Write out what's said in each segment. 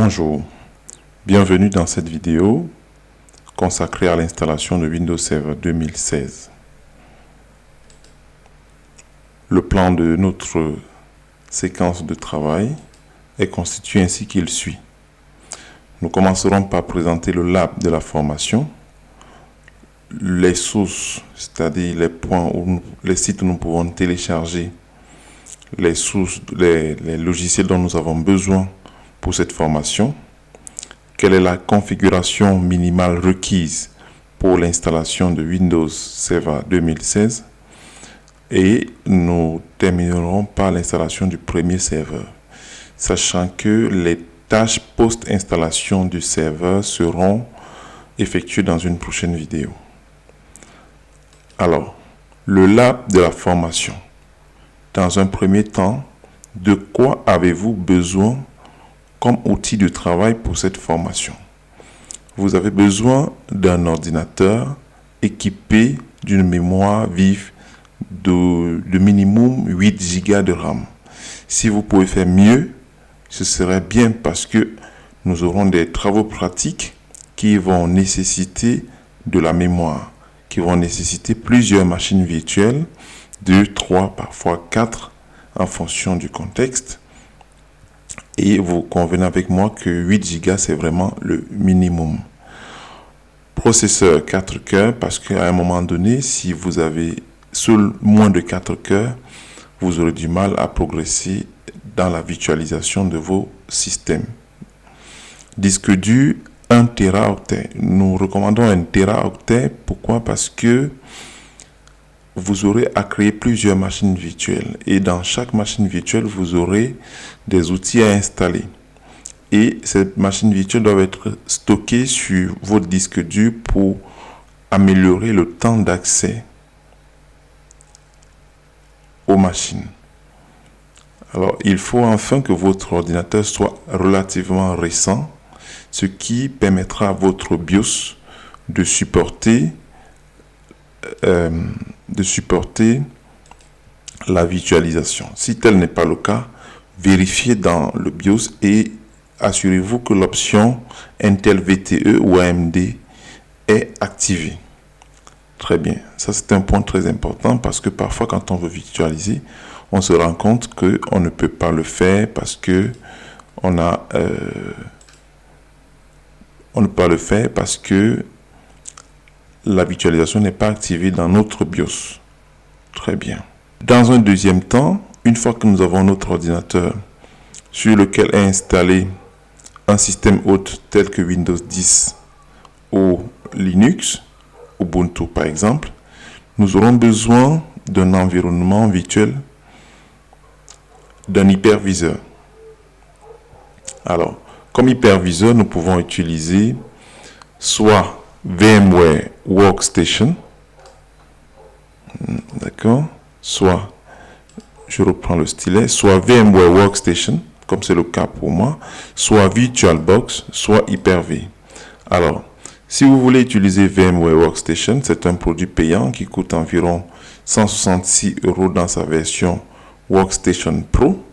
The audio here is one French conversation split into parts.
Bonjour, bienvenue dans cette vidéo consacrée à l'installation de Windows Server 2016. Le plan de notre séquence de travail est constitué ainsi qu'il suit. Nous commencerons par présenter le lab de la formation, les sources, c'est-à-dire les points les sites où nous pouvons télécharger les sources, les logiciels dont nous avons besoin pour cette formation, quelle est la configuration minimale requise pour l'installation de Windows Server 2016 et nous terminerons par l'installation du premier serveur, sachant que les tâches post-installation du serveur seront effectuées dans une prochaine vidéo. Alors, le lab de la formation. Dans un premier temps, de quoi avez-vous besoin comme outil de travail pour cette formation? Vous avez besoin d'un ordinateur équipé d'une mémoire vive de minimum 8 Go de RAM. Si vous pouvez faire mieux, ce serait bien parce que nous aurons des travaux pratiques qui vont nécessiter de la mémoire, qui vont nécessiter plusieurs machines virtuelles, 2, 3, parfois 4 en fonction du contexte. Et vous convenez avec moi que 8 Go c'est vraiment le minimum. Processeur 4 cœurs, parce qu'à un moment donné, si vous avez moins de 4 cœurs, vous aurez du mal à progresser dans la virtualisation de vos systèmes. Disque dur 1 Teraoctet. Nous recommandons 1 Teraoctet. Pourquoi? Parce que vous aurez à créer plusieurs machines virtuelles et dans chaque machine virtuelle, vous aurez des outils à installer. Et ces machines virtuelles doivent être stockées sur votre disque dur pour améliorer le temps d'accès aux machines. Alors, il faut enfin que votre ordinateur soit relativement récent, ce qui permettra à votre BIOS de supporter la virtualisation. Si tel n'est pas le cas, vérifiez dans le BIOS et assurez-vous que l'option Intel VTE ou AMD est activée. Très bien, ça c'est un point très important parce que parfois quand on veut virtualiser, on se rend compte qu'on ne peut pas le faire parce que on ne peut pas le faire parce que la virtualisation n'est pas activée dans notre BIOS. Très bien. Dans un deuxième temps, une fois que nous avons notre ordinateur sur lequel est installé un système hôte tel que Windows 10 ou Linux, Ubuntu par exemple, nous aurons besoin d'un environnement virtuel, d'un hyperviseur. Alors, comme hyperviseur, nous pouvons utiliser soit VMware Workstation, d'accord, soit, je reprends le stylet, soit VMware Workstation, comme c'est le cas pour moi, soit VirtualBox, soit Hyper-V. Alors, si vous voulez utiliser VMware Workstation, c'est un produit payant qui coûte environ 166 € dans sa version Workstation Pro.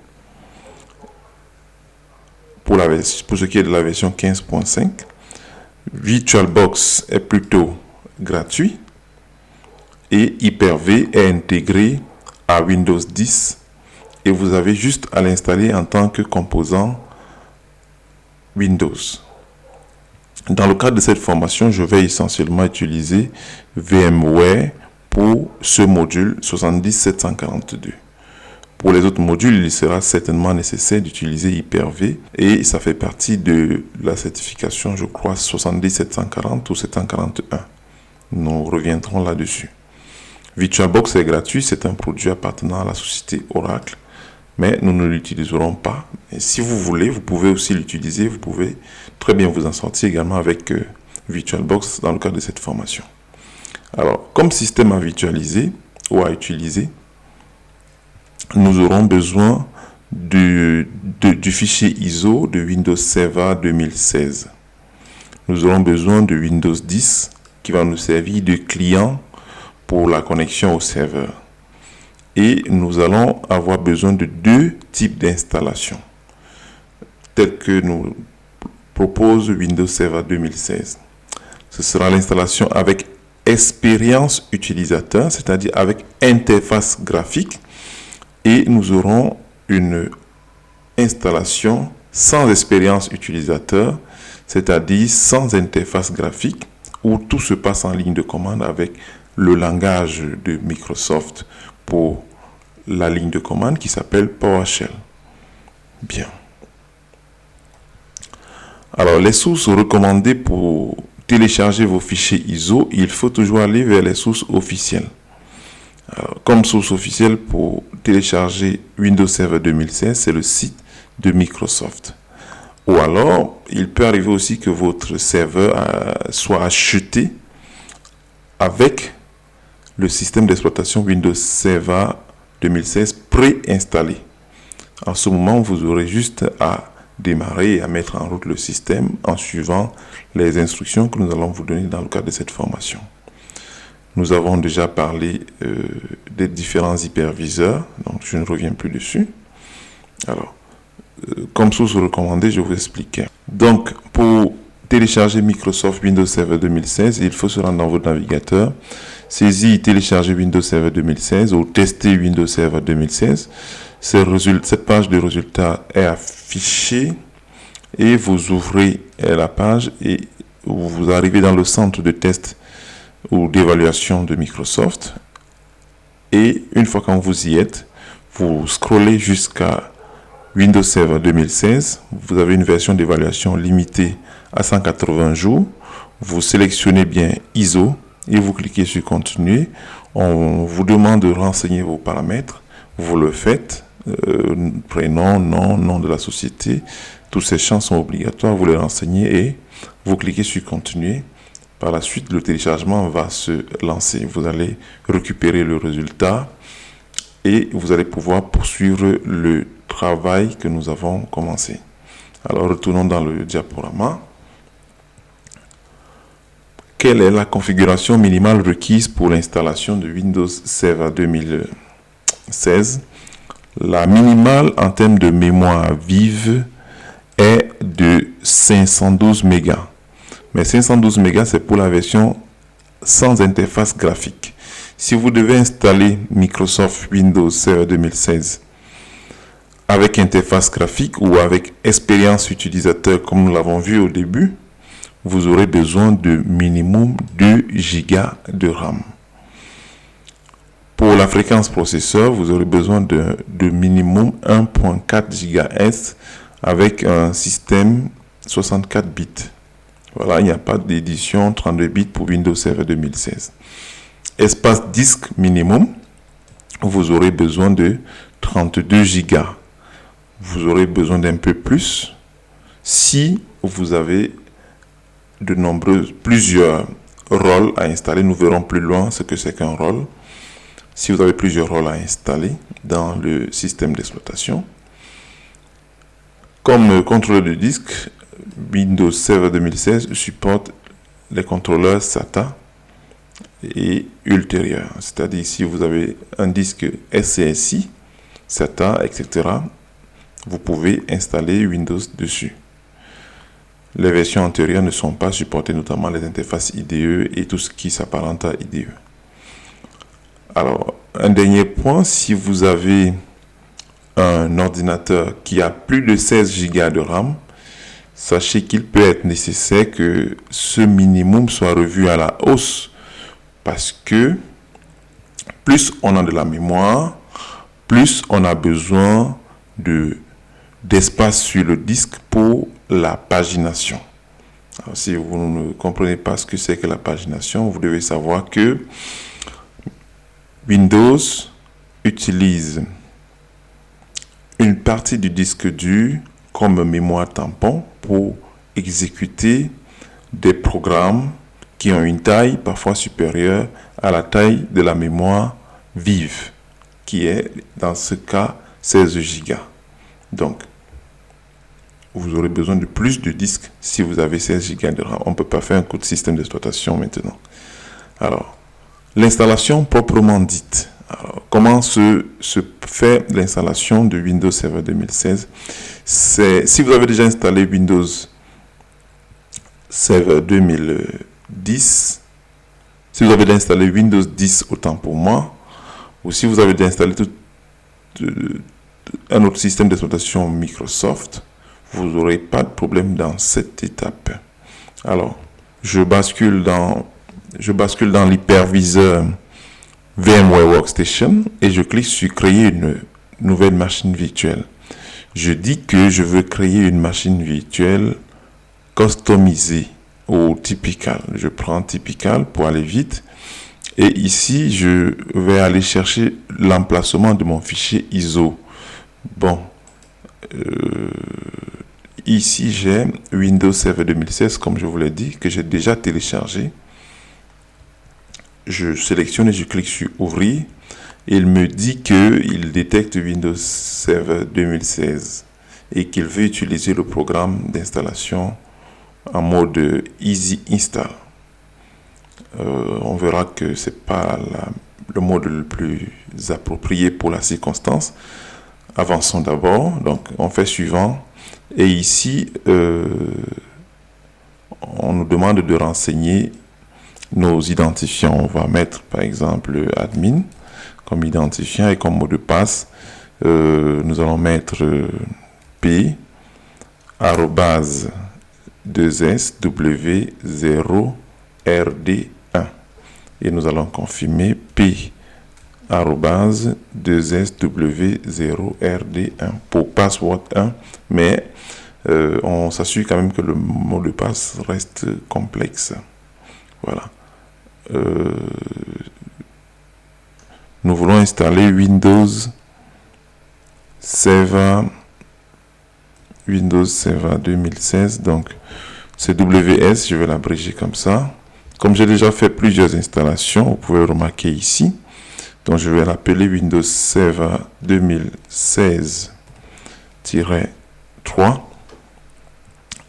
Pour ce qui est de la version 15.5, VirtualBox est plutôt gratuit et Hyper-V est intégré à Windows 10 et vous avez juste à l'installer en tant que composant Windows. Dans le cadre de cette formation, je vais essentiellement utiliser VMware pour ce module 70742. Pour les autres modules, il sera certainement nécessaire d'utiliser Hyper-V et ça fait partie de la certification, je crois, 70740 ou 741. Nous reviendrons là-dessus. VirtualBox est gratuit, c'est un produit appartenant à la société Oracle, mais nous ne l'utiliserons pas. Et si vous voulez, vous pouvez aussi l'utiliser, vous pouvez très bien vous en sortir également avec VirtualBox dans le cadre de cette formation. Alors, comme système à virtualiser ou à utiliser, nous aurons besoin du fichier ISO de Windows Server 2016. Nous aurons besoin de Windows 10 qui va nous servir de client pour la connexion au serveur. Et nous allons avoir besoin de deux types d'installations, tels que nous propose Windows Server 2016. Ce sera l'installation avec expérience utilisateur, c'est-à-dire avec interface graphique, et nous aurons une installation sans expérience utilisateur, c'est-à-dire sans interface graphique, où tout se passe en ligne de commande avec le langage de Microsoft pour la ligne de commande qui s'appelle PowerShell. Bien. Alors, les sources recommandées pour télécharger vos fichiers ISO, il faut toujours aller vers les sources officielles. Alors, comme source officielle pour télécharger Windows Server 2016, c'est le site de Microsoft. Ou alors, il peut arriver aussi que votre serveur soit acheté avec le système d'exploitation Windows Server 2016 préinstallé. En ce moment, vous aurez juste à démarrer et à mettre en route le système en suivant les instructions que nous allons vous donner dans le cadre de cette formation. Nous avons déjà parlé des différents hyperviseurs, donc je ne reviens plus dessus. Alors, comme source recommandée, je vous expliquais. Donc, pour télécharger Microsoft Windows Server 2016, il faut se rendre dans votre navigateur, saisir télécharger Windows Server 2016 ou tester Windows Server 2016. Cette page de résultats est affichée et vous ouvrez la page et vous arrivez dans le centre de test ou d'évaluation de Microsoft. Et une fois que vous y êtes, vous scrollez jusqu'à Windows Server 2016, vous avez une version d'évaluation limitée à 180 jours. Vous sélectionnez bien ISO et vous cliquez sur Continuer. On vous demande de renseigner vos paramètres. Vous le faites. Prénom, nom de la société. Tous ces champs sont obligatoires. Vous les renseignez et vous cliquez sur Continuer. Par la suite, le téléchargement va se lancer. Vous allez récupérer le résultat et vous allez pouvoir poursuivre le travail que nous avons commencé. Alors, retournons dans le diaporama. Quelle est la configuration minimale requise pour l'installation de Windows Server 2016? La minimale en termes de mémoire vive est de 512 MB. Mais 512 MB, c'est pour la version sans interface graphique. Si vous devez installer Microsoft Windows Server 2016 avec interface graphique ou avec expérience utilisateur, comme nous l'avons vu au début, vous aurez besoin de minimum 2 Go de RAM. Pour la fréquence processeur, vous aurez besoin de minimum 1.4 GHz avec un système 64 bits. Voilà, il n'y a pas d'édition 32 bits pour Windows Server 2016. Espace disque minimum, vous aurez besoin de 32 Go. Vous aurez besoin d'un peu plus si vous avez plusieurs rôles à installer. Nous verrons plus loin ce que c'est qu'un rôle. Si vous avez plusieurs rôles à installer dans le système d'exploitation. Comme contrôleur de disque, Windows Server 2016 supporte les contrôleurs SATA et ultérieurs. C'est-à-dire si vous avez un disque SCSI, SATA, etc., vous pouvez installer Windows dessus. Les versions antérieures ne sont pas supportées, notamment les interfaces IDE et tout ce qui s'apparente à IDE. Alors, un dernier point, si vous avez un ordinateur qui a plus de 16 Go de RAM, sachez qu'il peut être nécessaire que ce minimum soit revu à la hausse parce que plus on a de la mémoire, plus on a besoin d'espace sur le disque pour la pagination. Alors, si vous ne comprenez pas ce que c'est que la pagination, vous devez savoir que Windows utilise une partie du disque dur comme mémoire tampon pour exécuter des programmes qui ont une taille parfois supérieure à la taille de la mémoire vive, qui est dans ce cas 16 Go. Donc, vous aurez besoin de plus de disques si vous avez 16 Go de RAM. On ne peut pas faire un coup de système d'exploitation maintenant. Alors, l'installation proprement dite. Alors, comment se fait l'installation de Windows Server 2016? Si vous avez déjà installé Windows Server 2010. Si vous avez installé Windows 10, autant pour moi, ou si vous avez installé un autre système d'exploitation Microsoft, vous n'aurez pas de problème dans cette étape. Alors, je bascule dans l'hyperviseur VMware Workstation et je clique sur créer une nouvelle machine virtuelle. Je dis que je veux créer une machine virtuelle customisée au typical. Je prends typical pour aller vite. Et ici, je vais aller chercher l'emplacement de mon fichier ISO. Bon, ici j'ai Windows Server 2016, comme je vous l'ai dit, que j'ai déjà téléchargé. Je sélectionne et je clique sur Ouvrir. Il me dit qu'il détecte Windows Server 2016 et qu'il veut utiliser le programme d'installation en mode Easy Install. On verra que ce n'est pas le mode le plus approprié pour la circonstance. Avançons d'abord. Donc, on fait suivant. Et ici, on nous demande de renseigner nos identifiants. On va mettre, par exemple, admin comme identifiant et comme mot de passe. Nous allons mettre p @2sw0rd1 et nous allons confirmer p @2sw0rd1 pour password 1, mais on s'assure quand même que le mot de passe reste complexe. Voilà. Nous voulons installer Windows Server 2016, donc c'est WS, je vais l'abréger comme ça. Comme j'ai déjà fait plusieurs installations, vous pouvez remarquer ici. Donc je vais l'appeler Windows Server 2016-3.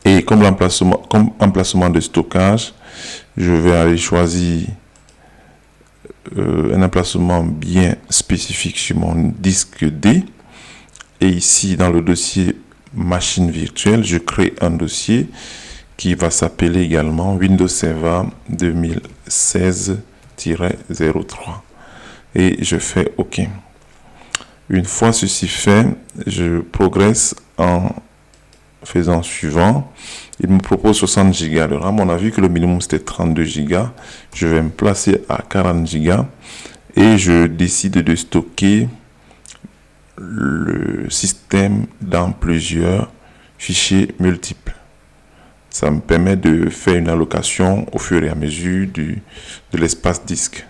Et comme emplacement de stockage, je vais aller choisir un emplacement bien spécifique sur mon disque D. Et ici, dans le dossier machine virtuelle, je crée un dossier qui va s'appeler également Windows Server 2016-03. Et je fais OK. Une fois ceci fait, je progresse en faisant suivant. Il me propose 60 Go de RAM. On a vu que le minimum c'était 32 Go. Je vais me placer à 40 Go et je décide de stocker le système dans plusieurs fichiers multiples. Ça me permet de faire une allocation au fur et à mesure de l'espace disque.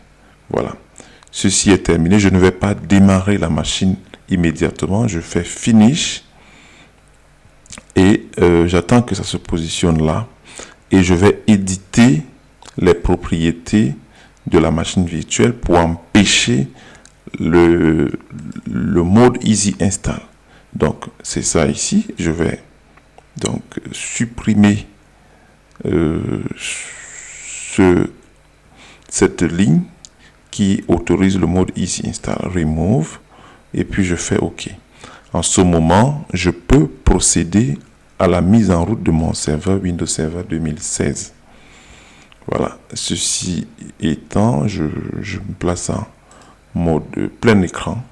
Voilà. Ceci est terminé. Je ne vais pas démarrer la machine immédiatement. Je fais Finish et j'attends que ça se positionne là. Et je vais éditer les propriétés de la machine virtuelle pour empêcher le mode Easy Install. Donc, c'est ça ici. Je vais donc supprimer cette ligne qui autorise le mode Easy Install. Remove. Et puis, je fais OK. En ce moment, je peux procéder à la mise en route de mon serveur Windows Server 2016. Voilà. Ceci étant, je me place en mode plein écran.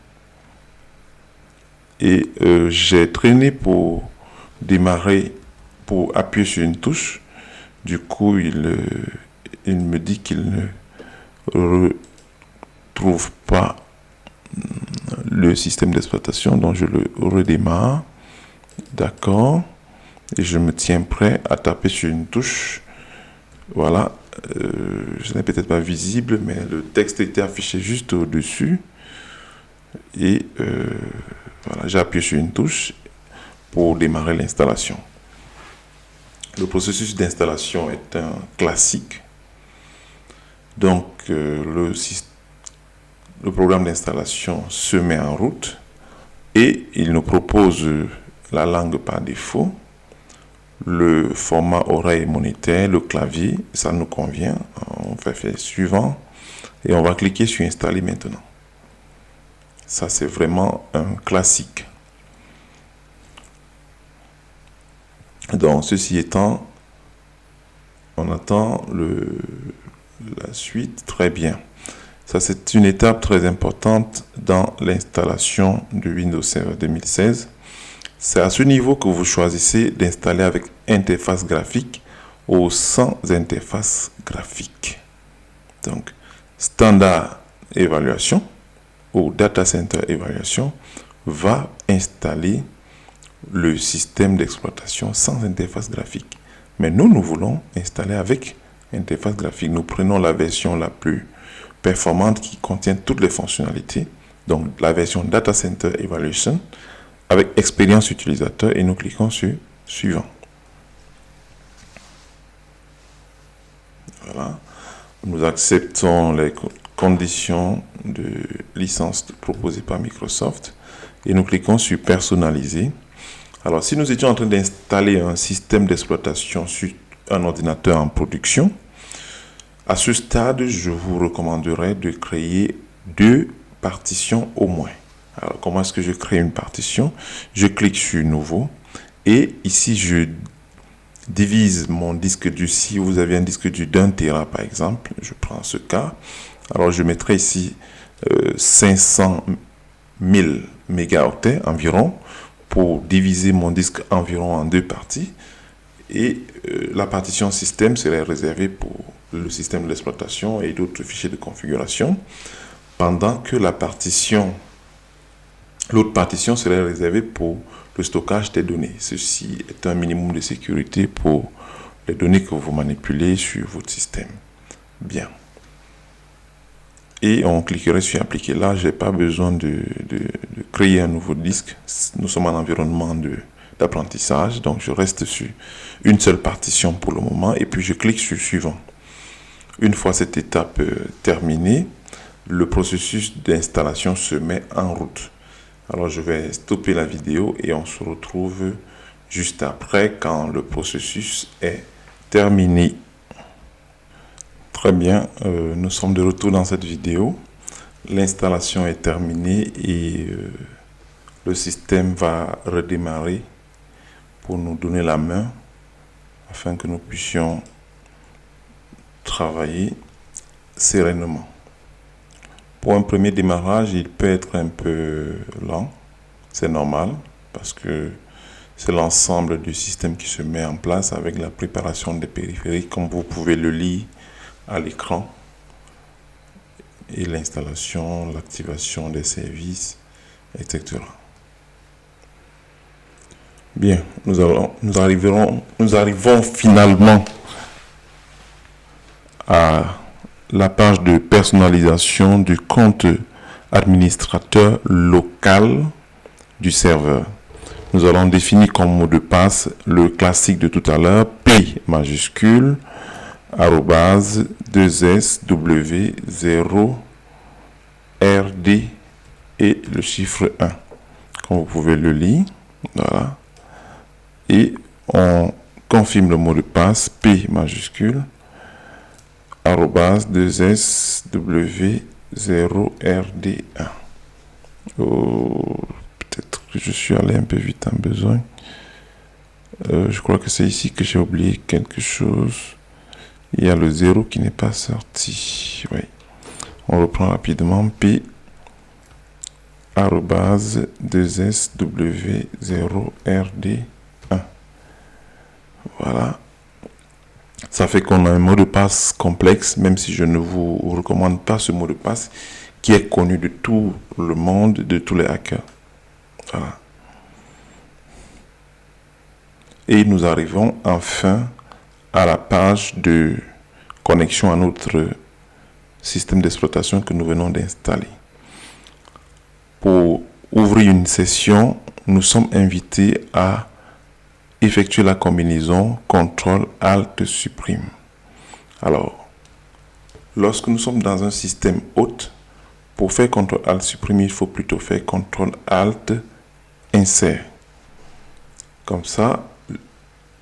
Et j'ai traîné pour démarrer, pour appuyer sur une touche. Du coup, il me dit qu'il ne retrouve pas le système d'exploitation, donc je le redémarre. D'accord. Et je me tiens prêt à taper sur une touche. Voilà. Je n'ai peut-être pas visible, mais le texte était affiché juste au-dessus. Et voilà, j'ai appuyé sur une touche pour démarrer l'installation. Le processus d'installation est un classique. Donc, le programme d'installation se met en route et il nous propose la langue par défaut, le format oreille monétaire, le clavier, ça nous convient. On va faire suivant et on va cliquer sur installer maintenant. Ça, c'est vraiment un classique. Donc, ceci étant, On attend la suite. Très bien. Ça, c'est une étape très importante dans l'installation de Windows Server 2016. C'est à ce niveau que vous choisissez d'installer avec interface graphique ou sans interface graphique. Donc, Standard Évaluation ou Data Center Évaluation va installer le système d'exploitation sans interface graphique. Mais nous voulons installer avec interface graphique. Nous prenons la version la plus performante qui contient toutes les fonctionnalités. Donc, la version Data Center Evaluation avec expérience utilisateur et nous cliquons sur Suivant. Voilà. Nous acceptons les conditions de licence proposées par Microsoft et nous cliquons sur Personnaliser. Alors, si nous étions en train d'installer un système d'exploitation sur un ordinateur en production, à ce stade, je vous recommanderais de créer 2 partitions au moins. Alors, comment est-ce que je crée une partition? Je clique sur Nouveau et ici, je divise mon disque dur. Si vous avez un disque dur d'1 Tera par exemple, je prends ce cas. Alors, je mettrai ici 500 000 mégaoctets environ pour diviser mon disque environ en 2 parties. Et la partition système serait réservée pour le système d'exploitation et d'autres fichiers de configuration, pendant que l'autre partition serait réservée pour le stockage des données. Ceci est un minimum de sécurité pour les données que vous manipulez sur votre système. Bien. Et on cliquerait sur Appliquer. Là, je n'ai pas besoin de créer un nouveau disque. Nous sommes en environnement d'apprentissage, donc je reste sur une seule partition pour le moment et puis je clique sur Suivant. Une fois cette étape terminée, le processus d'installation se met en route. Alors je vais stopper la vidéo et on se retrouve juste après quand le processus est terminé. Très bien, nous sommes de retour dans cette vidéo. L'installation est terminée et le système va redémarrer pour nous donner la main afin que nous puissions travailler sereinement. Pour un premier démarrage, il peut être un peu lent, c'est normal parce que c'est l'ensemble du système qui se met en place avec la préparation des périphériques comme vous pouvez le lire à l'écran et l'installation, l'activation des services, etc. Bien, nous arrivons finalement à la page de personnalisation du compte administrateur local du serveur. Nous allons définir comme mot de passe le classique de tout à l'heure, P majuscule, arrobase 2SW0 RD et le chiffre 1. Comme vous pouvez le lire, voilà. Et on confirme le mot de passe P majuscule, arrobase 2SW0RD1. Peut-être que je suis allé un peu vite en besoin. Je crois que c'est ici que j'ai oublié quelque chose. Il y a le 0 qui n'est pas sorti. Oui. On reprend rapidement. P arrobase 2SW0RD1. Voilà. Ça fait qu'on a un mot de passe complexe, même si je ne vous recommande pas ce mot de passe qui est connu de tout le monde, de tous les hackers. Voilà. Et nous arrivons enfin à la page de connexion à notre système d'exploitation que nous venons d'installer. Pour ouvrir une session, nous sommes invités à effectuer la combinaison CTRL-ALT-Supprime. Alors, lorsque nous sommes dans un système hôte, pour faire CTRL-Supprime, il faut plutôt faire CTRL-ALT-Insert. Comme ça,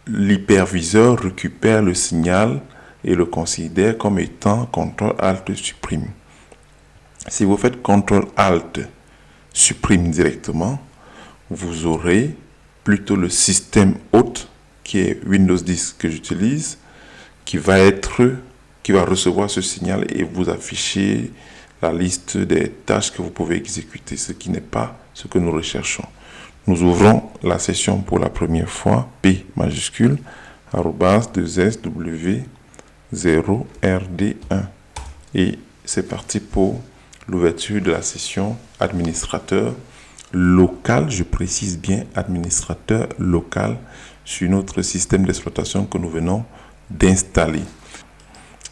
l'hyperviseur récupère le signal et le considère comme étant CTRL-ALT-Supprime. Si vous faites CTRL-ALT-Supprime directement, vous aurez plutôt le système hôte qui est Windows 10 que j'utilise qui va recevoir ce signal et vous afficher la liste des tâches que vous pouvez exécuter, ce qui n'est pas ce que nous recherchons. Nous ouvrons la session pour la première fois, P majuscule, @2sw0rd1. Et c'est parti pour l'ouverture de la session administrateur local, je précise bien administrateur local, sur notre système d'exploitation que nous venons d'installer.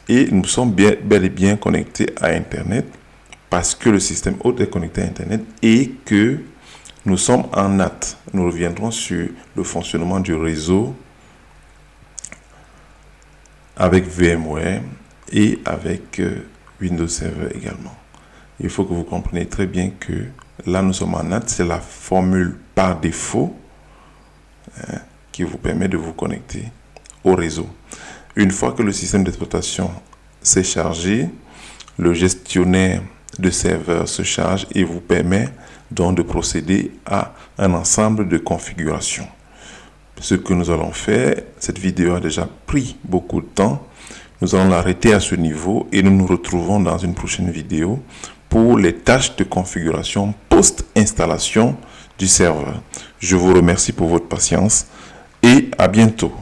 Et nous sommes bel et bien connectés à Internet parce que le système hôte est connecté à Internet et que nous sommes en NAT. Nous reviendrons sur le fonctionnement du réseau avec VMware et avec Windows Server également. Il faut que vous compreniez très bien que là, nous sommes en NAT. C'est la formule par défaut qui vous permet de vous connecter au réseau. Une fois que le système d'exploitation s'est chargé, le gestionnaire de serveurs se charge et vous permet donc de procéder à un ensemble de configurations. Ce que nous allons faire, cette vidéo a déjà pris beaucoup de temps. Nous allons l'arrêter à ce niveau et nous nous retrouvons dans une prochaine vidéo pour les tâches de configuration post-installation du serveur. Je vous remercie pour votre patience et à bientôt.